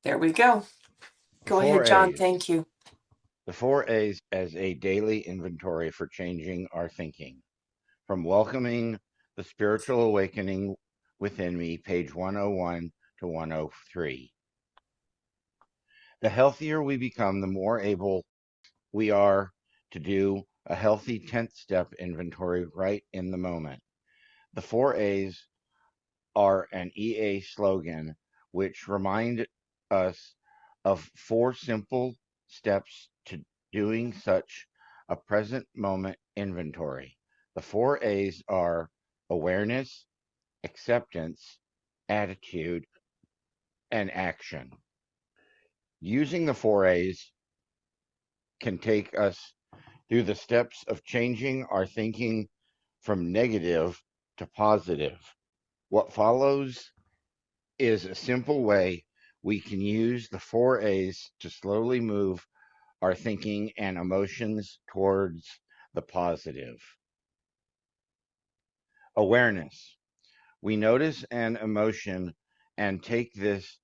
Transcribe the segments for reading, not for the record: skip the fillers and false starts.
There we go. The Go four ahead, John. A's. Thank you. The four A's as a daily inventory for changing our thinking. From welcoming the spiritual awakening within me, page 101 to 103. The healthier we become, the more able we are to do a healthy 10th step inventory right in the moment. The four A's are an EA slogan which remind us of four simple steps to doing such a present moment inventory. The four A's are awareness, acceptance, attitude, and action. Using the four A's can take us through the steps of changing our thinking from negative to positive. What follows is a simple way we can use the four A's to slowly move our thinking and emotions towards the positive. Awareness. We notice an emotion and take this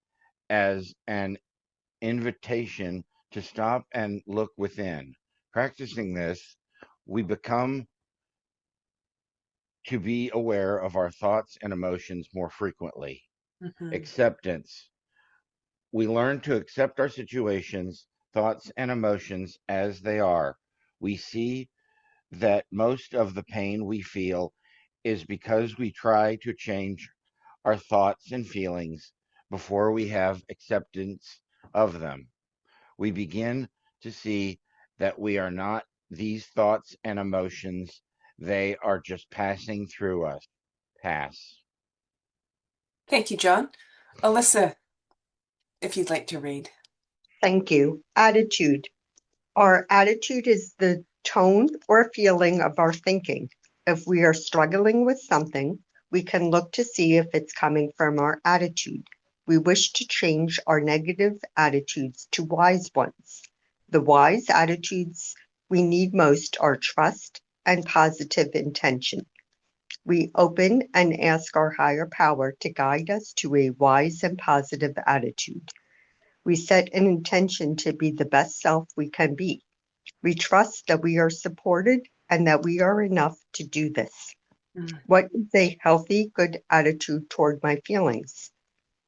as an invitation to stop and look within. Practicing this, we become to be aware of our thoughts and emotions more frequently. Mm-hmm. Acceptance. We learn to accept our situations, thoughts, and emotions as they are. We see that most of the pain we feel is because we try to change our thoughts and feelings before we have acceptance of them. We begin to see that we are not these thoughts and emotions, they are just passing through us. Pass. Thank you, John. Alyssa, if you'd like to read. Thank you. Attitude. Our attitude is the tone or feeling of our thinking. If we are struggling with something, we can look to see if it's coming from our attitude. We wish to change our negative attitudes to wise ones. The wise attitudes we need most are trust and positive intention. We open and ask our higher power to guide us to a wise and positive attitude. We set an intention to be the best self we can be. We trust that we are supported and that we are enough to do this. Mm. What is a healthy, good attitude toward my feelings?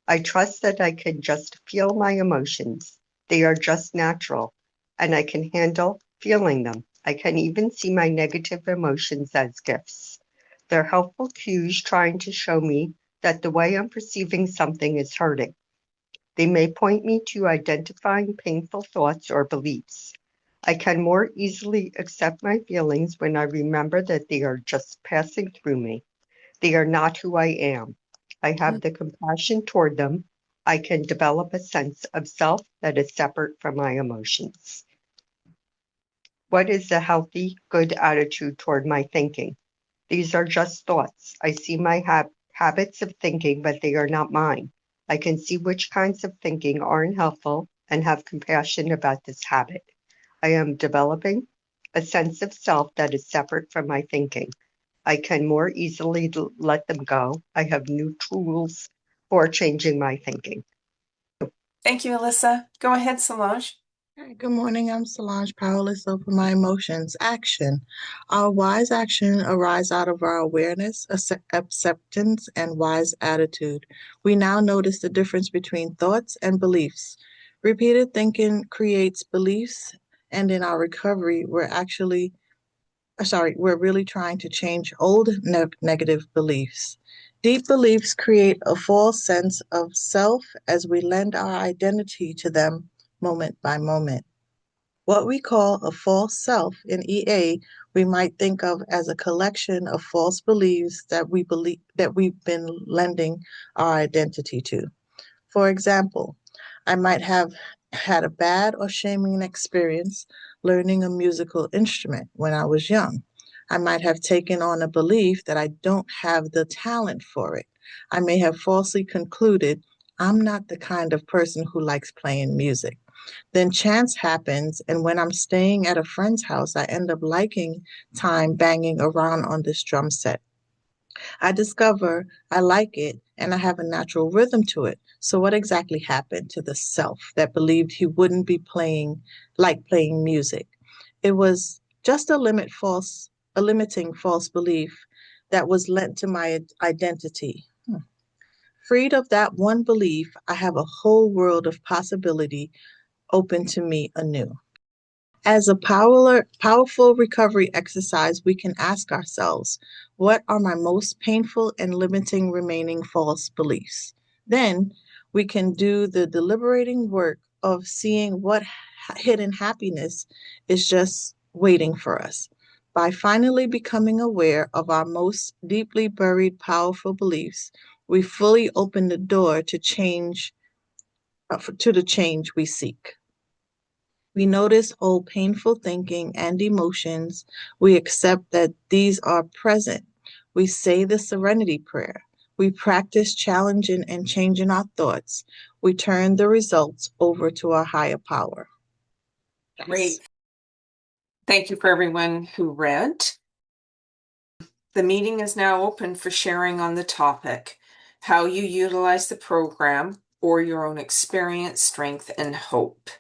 I trust that I can just feel my emotions. They are just natural, and I can handle feeling them. I can even see my negative emotions as gifts. They're helpful cues trying to show me that the way I'm perceiving something is hurting. They may point me to identifying painful thoughts or beliefs. I can more easily accept my feelings when I remember that they are just passing through me. They are not who I am. I have the compassion toward them. I can develop a sense of self that is separate from my emotions. What is a healthy, good attitude toward my thinking? These are just thoughts. I see my habits of thinking, but they are not mine. I can see which kinds of thinking aren't helpful and have compassion about this habit. I am developing a sense of self that is separate from my thinking. I can more easily let them go. I have new tools for changing my thinking. Thank you, Alyssa. Go ahead, Solange. Hi, good morning. I'm Solange, powerless over my emotions. Action. Our wise action arises out of our awareness, acceptance, and wise attitude. We now notice the difference between thoughts and beliefs. Repeated thinking creates beliefs, and in our recovery, we're really trying to change old negative beliefs. Deep beliefs create a false sense of self as we lend our identity to them moment by moment. What we call a false self in EA, we might think of as a collection of false beliefs that we've been lending our identity to. For example, I might have had a bad or shaming experience learning a musical instrument when I was young. I might have taken on a belief that I don't have the talent for it. I may have falsely concluded I'm not the kind of person who likes playing music. Then chance happens, and when I'm staying at a friend's house, I end up liking time banging around on this drum set. I discover I like it, and I have a natural rhythm to it. So what exactly happened to the self that believed he wouldn't be playing music? It was just a limiting false belief that was lent to my identity. Freed of that one belief, I have a whole world of possibility open to me anew. As a powerful recovery exercise, we can ask ourselves, what are my most painful and limiting remaining false beliefs? Then we can do the deliberating work of seeing what hidden happiness is just waiting for us. By finally becoming aware of our most deeply buried powerful beliefs, we fully open the door to the change we seek. We notice old painful thinking and emotions. We accept that these are present. We say the serenity prayer. We practice challenging and changing our thoughts. We turn the results over to our higher power. Great. Thank you for everyone who read. The meeting is now open for sharing on the topic, how you utilize the program or your own experience, strength, and hope.